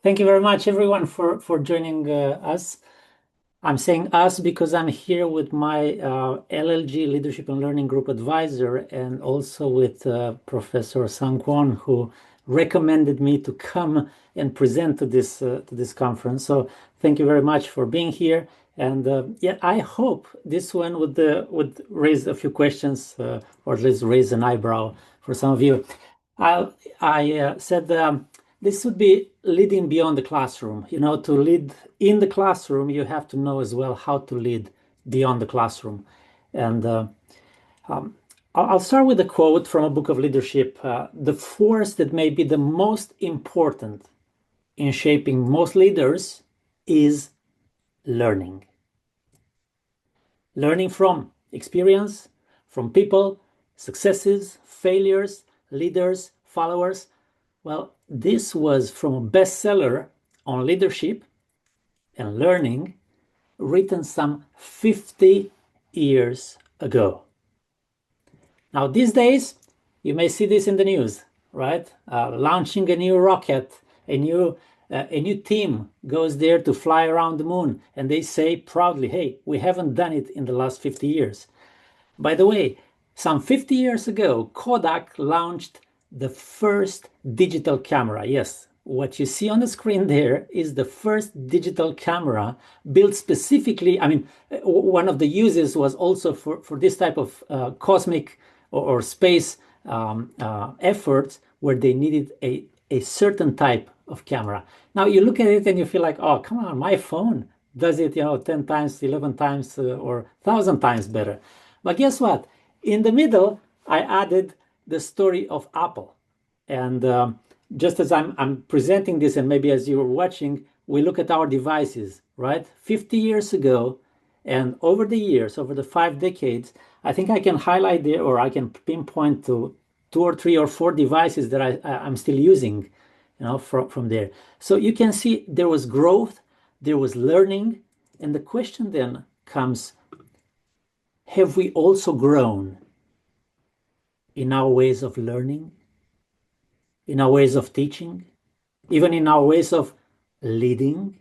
Thank you very much, everyone, for joining us. I'm saying us because I'm here with my LLG Leadership and Learning Group advisor, and also with Professor Sangwon, who recommended me to come and present to this conference. So thank you very much for being here. And yeah, I hope this one would raise a few questions, or at least raise an eyebrow for some of you. I said this would be leading beyond the classroom. You know, to lead in the classroom, you have to know as well how to lead beyond the classroom. And I'll start with a quote from a book of leadership. The force that may be the most important in shaping most leaders is learning. Learning from experience, from people, successes, failures, leaders, followers. Well, this was from a bestseller on leadership and learning written some 50 years ago. Now, these days, you may see this in the news, right? Launching a new rocket, a new team goes there to fly around the moon, and they say proudly, hey, we haven't done it in the last 50 years. By the way, some 50 years ago, Kodak launched the first digital camera. Yes, what you see on the screen there is the first digital camera built specifically. I mean, one of the uses was also for this type of cosmic or space efforts where they needed a certain type of camera. Now you look at it and you feel like, oh, come on, my phone does it, 10 times, 11 times, or 1,000 times better. But guess what? In the middle, I added the story of Apple. And just as I'm presenting this, and maybe as you were watching, we look at our devices, right? 50 years ago, and over the years, over the 5 decades, I think I can highlight there, or I can pinpoint to 2 or 3 or 4 devices that I'm still using, from there. So you can see there was growth, there was learning, and the question then comes, have we also grown in our ways of learning, in our ways of teaching, even in our ways of leading?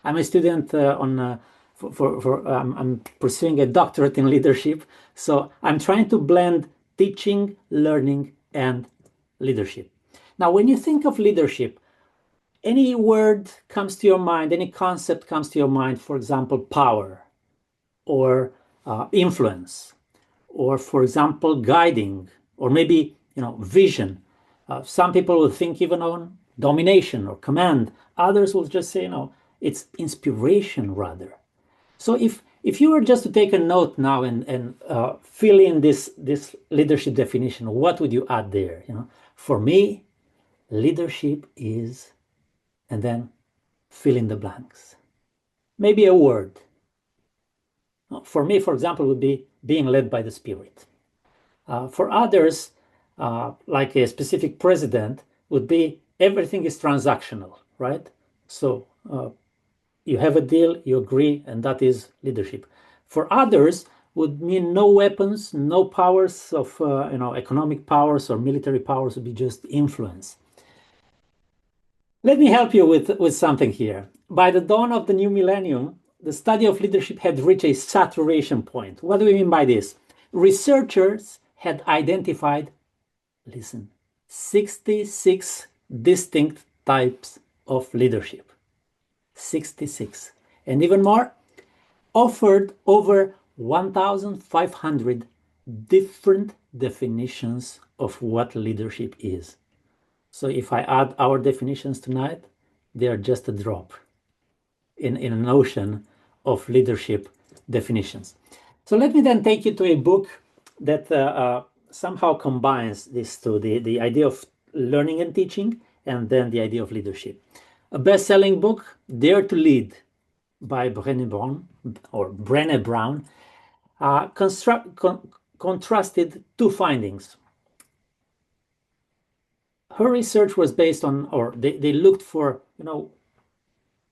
I'm a student I'm pursuing a doctorate in leadership, so I'm trying to blend teaching, learning, and leadership. Now, when you think of leadership, any word comes to your mind, any concept comes to your mind, for example, power, or influence, or for example, guiding, or maybe vision. Some people will think even on domination or command. Others will just say, it's inspiration rather. So if you were just to take a note now and fill in this leadership definition, what would you add there? For me, leadership is, and then fill in the blanks. Maybe a word. For me, for example, would be being led by the Spirit. For others, like a specific president, would be everything is transactional, right? So you have a deal, you agree, and that is leadership. For others, would mean no weapons, no powers of economic powers or military powers, would be just influence. Let me help you with something here. By the dawn of the new millennium, the study of leadership had reached a saturation point. What do we mean by this? Researchers had identified, listen, 66 distinct types of leadership. 66. And even more, offered over 1,500 different definitions of what leadership is. So if I add our definitions tonight, they are just a drop in an ocean of leadership definitions. So let me then take you to a book that somehow combines these two, the idea of learning and teaching, and then the idea of leadership. A best-selling book, Dare to Lead, by Brené Brown, contrasted 2 findings. Her research was based on, or they looked for,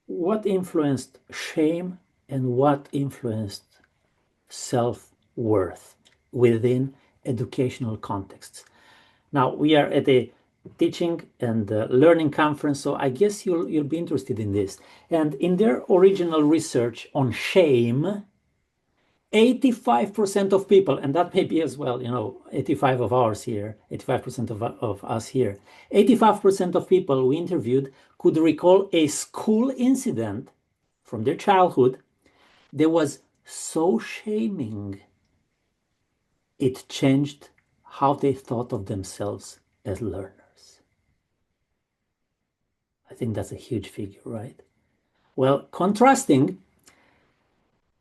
what influenced shame and what influenced self-worth within educational contexts. Now, we are at a teaching and learning conference, so I guess you'll be interested in this. And in their original research on shame, 85% of people, and that may be as well, 85 of ours here, 85% of us here, 85% of people we interviewed could recall a school incident from their childhood that was so shaming, it changed how they thought of themselves as learners. I think that's a huge figure, right? Well, contrasting,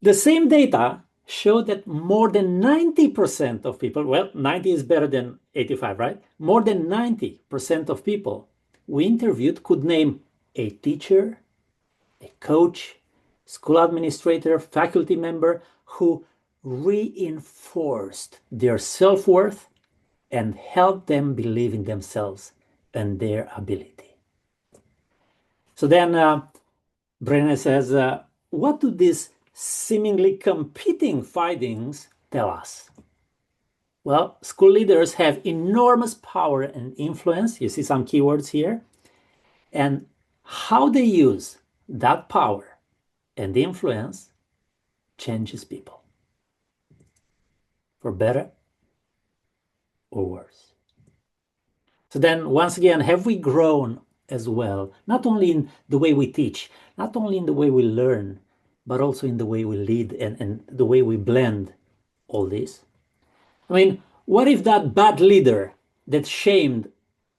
the same data show that more than 90% of people, well, 90 is better than 85, right? More than 90% of people we interviewed could name a teacher, a coach, school administrator, faculty member who reinforced their self-worth and helped them believe in themselves and their ability. So then Brenner says, what do these seemingly competing findings tell us? Well, school leaders have enormous power and influence. You see some keywords here. And how they use that power and influence changes people, for better or worse. So then, once again, have we grown as well, not only in the way we teach, not only in the way we learn, but also in the way we lead and the way we blend all this? I mean, what if that bad leader that shamed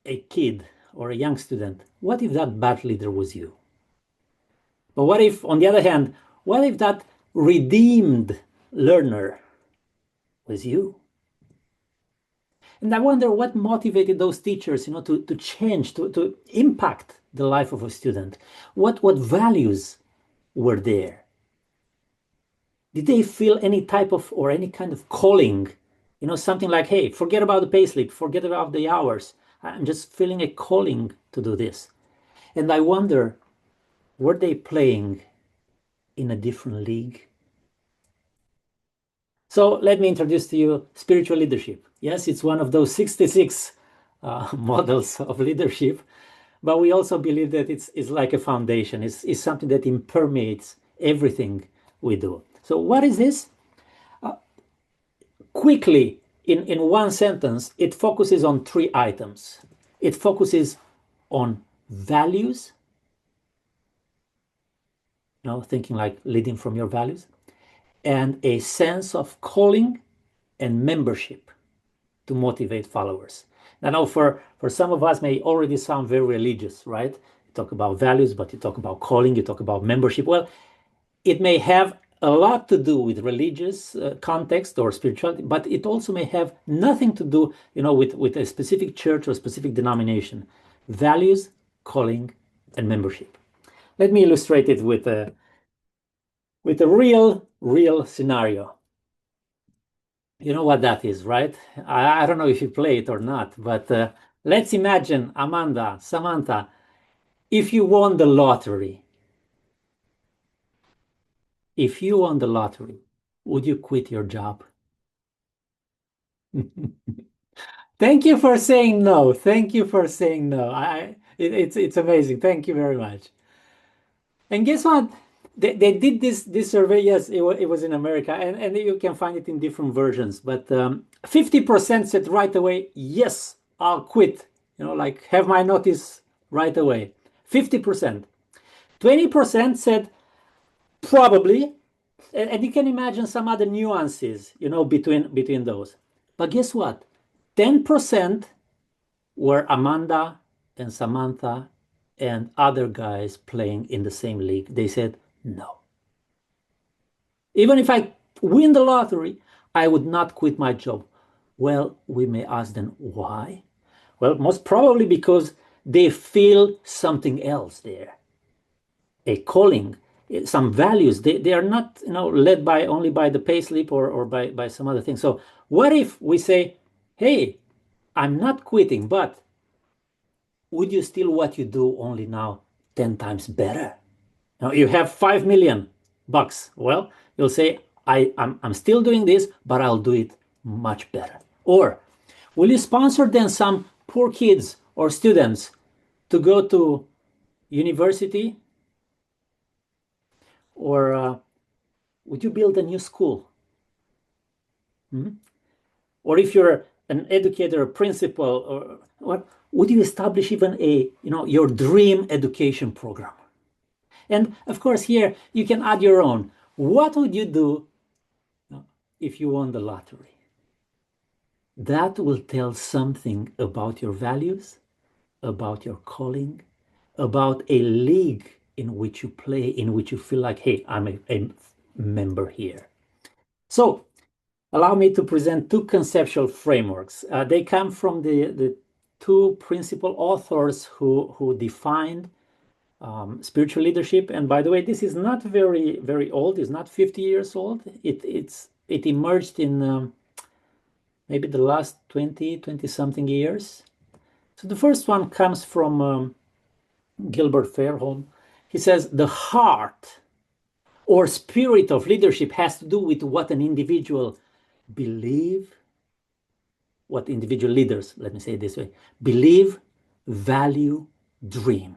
a kid or a young student, what if that bad leader was you? But what if, on the other hand, what if that redeemed learner was you? And I wonder what motivated those teachers, to change, to impact the life of a student. What values were there? Did they feel any type of or any kind of calling? Something like, hey, forget about the payslip, forget about the hours. I'm just feeling a calling to do this. And I wonder, were they playing in a different league? So let me introduce to you spiritual leadership. Yes, it's one of those 66 models of leadership, but we also believe that it's like a foundation. It's something that impermeates everything we do. So what is this? Quickly, in one sentence, it focuses on three items. It focuses on values, thinking like leading from your values, and a sense of calling and membership to motivate followers. Now, for some of us may already sound very religious, right? You talk about values, but you talk about calling, you talk about membership. Well, it may have a lot to do with religious context or spirituality, but it also may have nothing to do, with a specific church or specific denomination. Values, calling, and membership. Let me illustrate it with a real scenario. You know what that is, right? I don't know if you play it or not, but let's imagine, Amanda, Samantha, if you won the lottery. If you won the lottery, would you quit your job? Thank you for saying no. Thank you for saying no. It's amazing. Thank you very much. And guess what? They did this survey. Yes, it was in America, and you can find it in different versions. But 50% said right away, yes, I'll quit. Like have my notice right away. 50%. 20% said probably, and you can imagine some other nuances, between those. But guess what? 10% were Amanda and Samantha and other guys playing in the same league. They said no. Even if I win the lottery, I would not quit my job. Well, we may ask them why. Well, most probably because they feel something else there. A calling, some values. They are not, led by only by the payslip or by some other thing. So what if we say, hey, I'm not quitting, but would you still what you do only now 10 times better? Now you have 5 million bucks. Well, you'll say, I'm still doing this, but I'll do it much better. Or will you sponsor then some poor kids or students to go to university, or would you build a new school? Or if you're an educator, a principal, or what, would you establish even a, your dream education program? And of course, here you can add your own. What would you do if you won the lottery? That will tell something about your values, about your calling, about a league in which you play, in which you feel like, hey, I'm a member here. So allow me to present two conceptual frameworks. They come from the two principal authors who defined spiritual leadership. And by the way, this is not very, very old. It's not 50 years old. It emerged in maybe the last 20 something years. So the first one comes from Gilbert Fairholm. He says, the heart or spirit of leadership has to do with what an individual believe, what individual leaders, let me say it this way, believe, value, dream,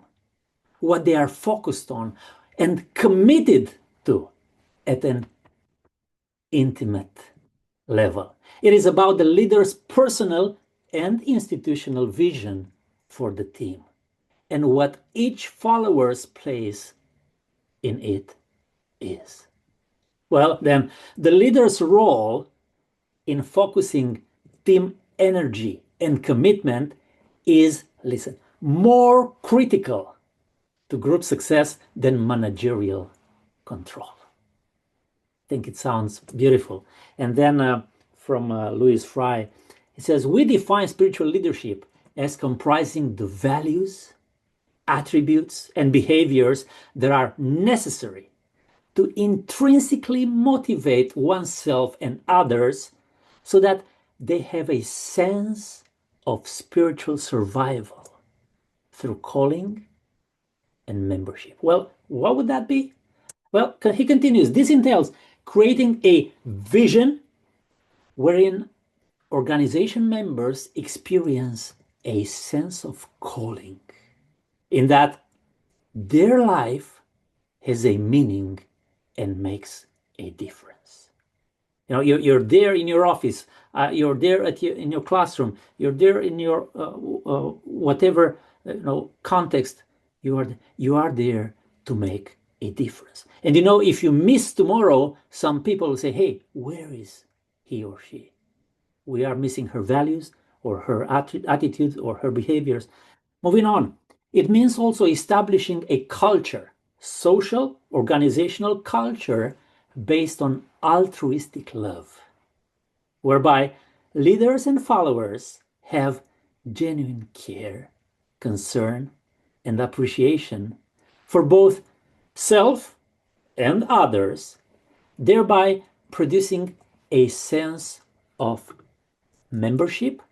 what they are focused on and committed to at an intimate level. It is about the leader's personal and institutional vision for the team and what each follower's place in it is. Well, then the leader's role in focusing team energy and commitment is, listen, more critical to group success than managerial control. I think it sounds beautiful. And then from Louis Fry, he says, we define spiritual leadership as comprising the values, attributes, and behaviors that are necessary to intrinsically motivate oneself and others so that they have a sense of spiritual survival through calling and membership. Well, what would that be? Well, he continues, this entails creating a vision wherein organization members experience a sense of calling, in that their life has a meaning and makes a difference. You're there in your office, you're there in your classroom, you're there in your whatever context. You are there to make a difference. And if you miss tomorrow, some people will say, hey, where is he or she? We are missing her values or her attitudes or her behaviors. Moving on, it means also establishing a culture, social, organizational culture based on altruistic love, whereby leaders and followers have genuine care, concern, and appreciation for both self and others, thereby producing a sense of membership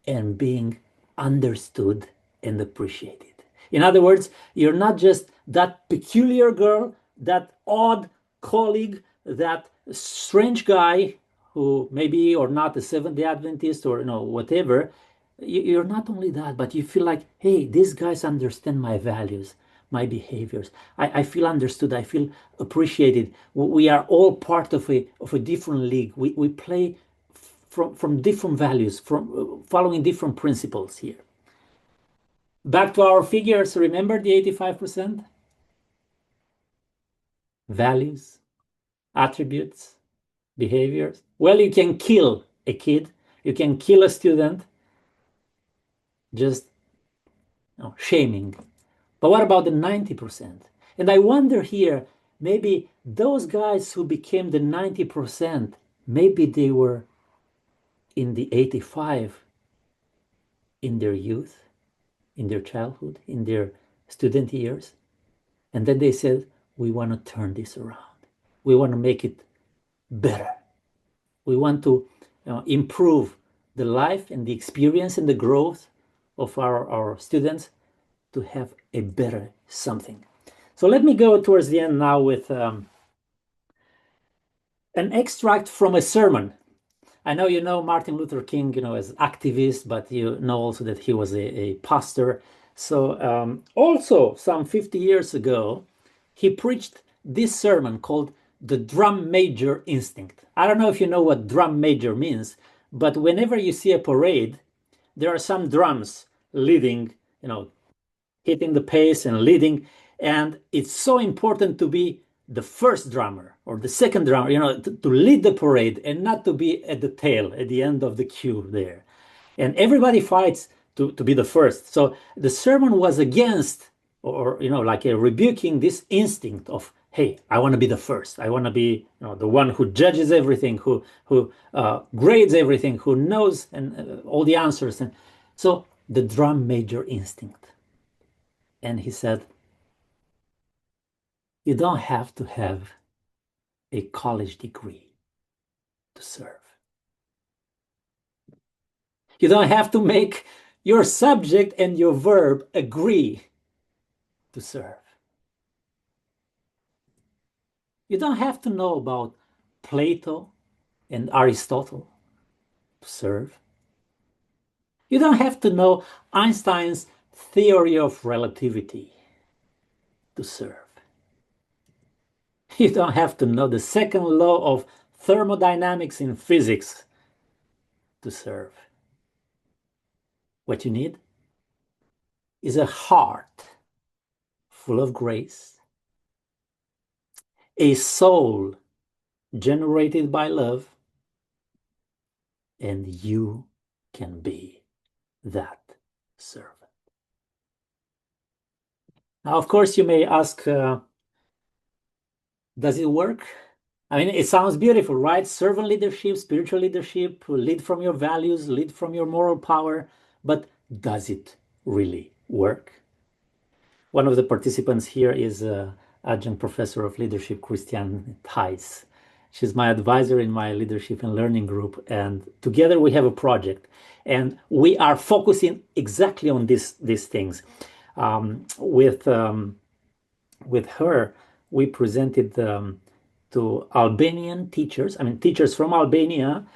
and being understood and appreciated. In other words, you're not just that peculiar girl, that odd colleague, that strange guy who maybe or not a Seventh-day Adventist or whatever. You're not only that, but you feel like, hey, these guys understand my values, my behaviors. I feel understood. I feel appreciated. We are all part of a different league. We play from different values, from following different principles here. Back to our figures, remember the 85%? Values, attributes, behaviors. Well, you can kill a kid, you can kill a student, just shaming. But what about the 90%? And I wonder here, maybe those guys who became the 90%, maybe they were in the 85 in their youth, in their childhood, in their student years. And then they said, we want to turn this around. We want to make it better. We want to improve the life and the experience and the growth of our students to have a better something. So let me go towards the end now with an extract from a sermon I know you know Martin Luther King, as activist, but you know also that he was a pastor. So also some 50 years ago, he preached this sermon called the drum major instinct. I don't know if you know what drum major means, but whenever you see a parade, there are some drums leading, hitting the pace and leading. And it's so important to be the first drummer or the second drummer, to lead the parade and not to be at the tail, at the end of the queue there. And everybody fights to be the first. So the sermon was against, or, like a rebuking this instinct of, hey, I want to be the first. I want to be, the one who judges everything, who grades everything, who knows and all the answers. And so the drum major instinct. And he said, you don't have to have a college degree to serve. You don't have to make your subject and your verb agree to serve. You don't have to know about Plato and Aristotle to serve. You don't have to know Einstein's theory of relativity to serve. You don't have to know the second law of thermodynamics in physics to serve. What you need is a heart full of grace, a soul generated by love, and you can be that servant. Now, of course, you may ask, does it work? I mean, it sounds beautiful, right? Servant leadership, spiritual leadership, lead from your values, lead from your moral power. But does it really work? One of the participants here is adjunct professor of leadership, Christiane Thijs. She's my advisor in my leadership and learning group. And together we have a project. And we are focusing exactly on these things. With her, we presented to Albanian teachers, teachers from Albania.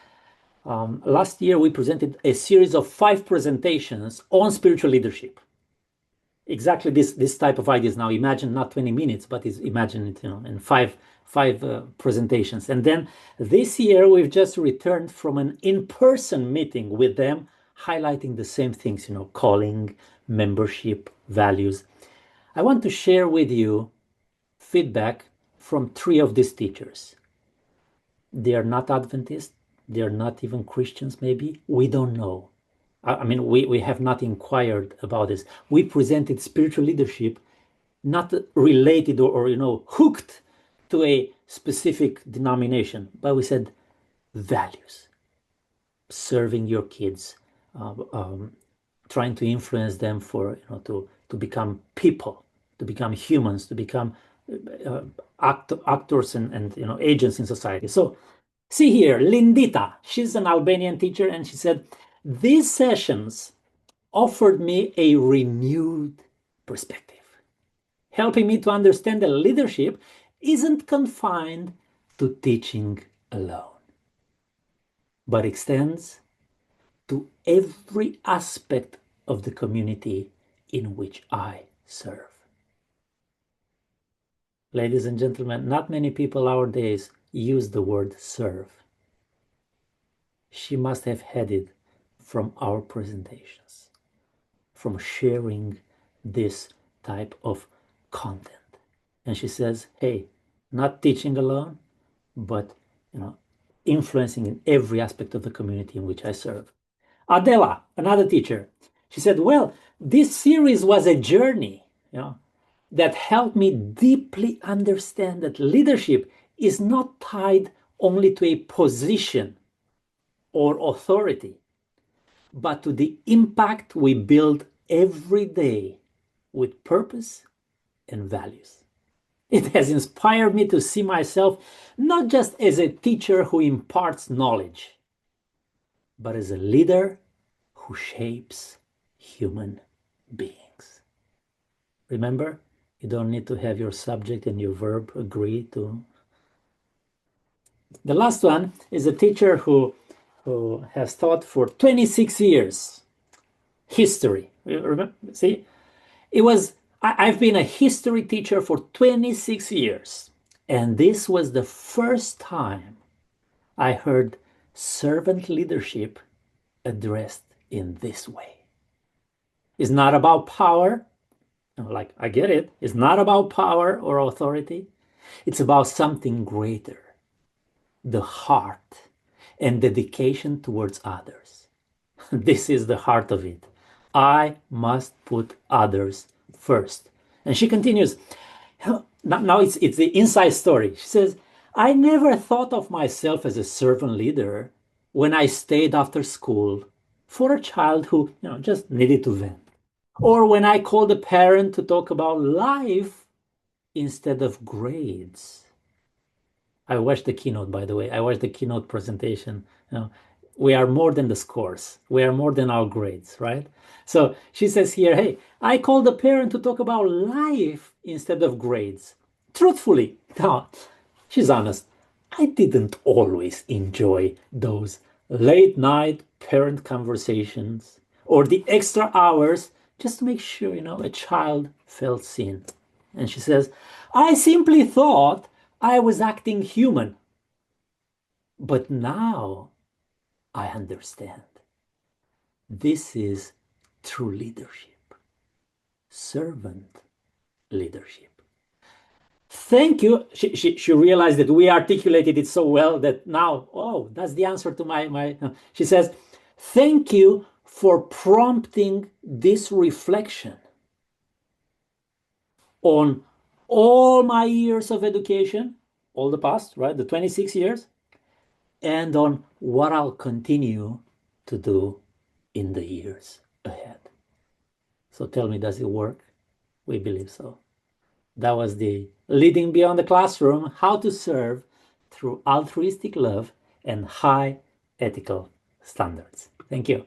Last year, we presented a series of 5 presentations on spiritual leadership. Exactly this type of ideas. Now, imagine not 20 minutes, but imagine it, in five presentations. And then this year, we've just returned from an in-person meeting with them, highlighting the same things, calling, membership, values. I want to share with you feedback from 3 of these teachers. They are not Adventists. They are not even Christians, maybe. We don't know. We have not inquired about this. We presented spiritual leadership not related or hooked to a specific denomination, but we said values, serving your kids, trying to influence them for to become people, to become humans, to become actors and agents in society. So see here, Lindita, she's an Albanian teacher, and she said, these sessions offered me a renewed perspective, helping me to understand that leadership isn't confined to teaching alone, but extends to every aspect of the community in which I serve. Ladies and gentlemen, not many people nowadays use the word serve. She must have had it from our presentations, from sharing this type of content. And she says, hey, not teaching alone, but influencing in every aspect of the community in which I serve. Adela, another teacher, she said, well, this series was a journey, that helped me deeply understand that leadership is not tied only to a position or authority, but to the impact we build every day with purpose and values. It has inspired me to see myself not just as a teacher who imparts knowledge, but as a leader who shapes human beings. Remember, you don't need to have your subject and your verb agree to. The last one is a teacher who who has taught for 26 years history. Remember? See, I've been a history teacher for 26 years, and this was the first time I heard servant leadership addressed in this way. It's not about power. Like, I get it. It's not about power or authority. It's about something greater, the heart and dedication towards others. This is the heart of it. I must put others first. And she continues, now it's the inside story. She says, I never thought of myself as a servant leader when I stayed after school for a child who just needed to vent. Or when I called a parent to talk about life instead of grades. I watched the keynote, by the way. I watched the keynote presentation. We are more than the scores. We are more than our grades, right? So she says here, hey, I called a parent to talk about life instead of grades. Truthfully, now, she's honest. I didn't always enjoy those late night parent conversations or the extra hours just to make sure, a child felt seen. And she says, I simply thought I was acting human. But now I understand. This is true leadership, servant leadership. Thank you. She realized that we articulated it so well that now, oh, that's the answer to my. She says, thank you for prompting this reflection on all my years of education, all the past, right, the 26 years, and on what I'll continue to do in the years ahead. So tell me, does it work? We believe so. That was the Leading Beyond the Classroom, how to serve through altruistic love and high ethical standards. Thank you.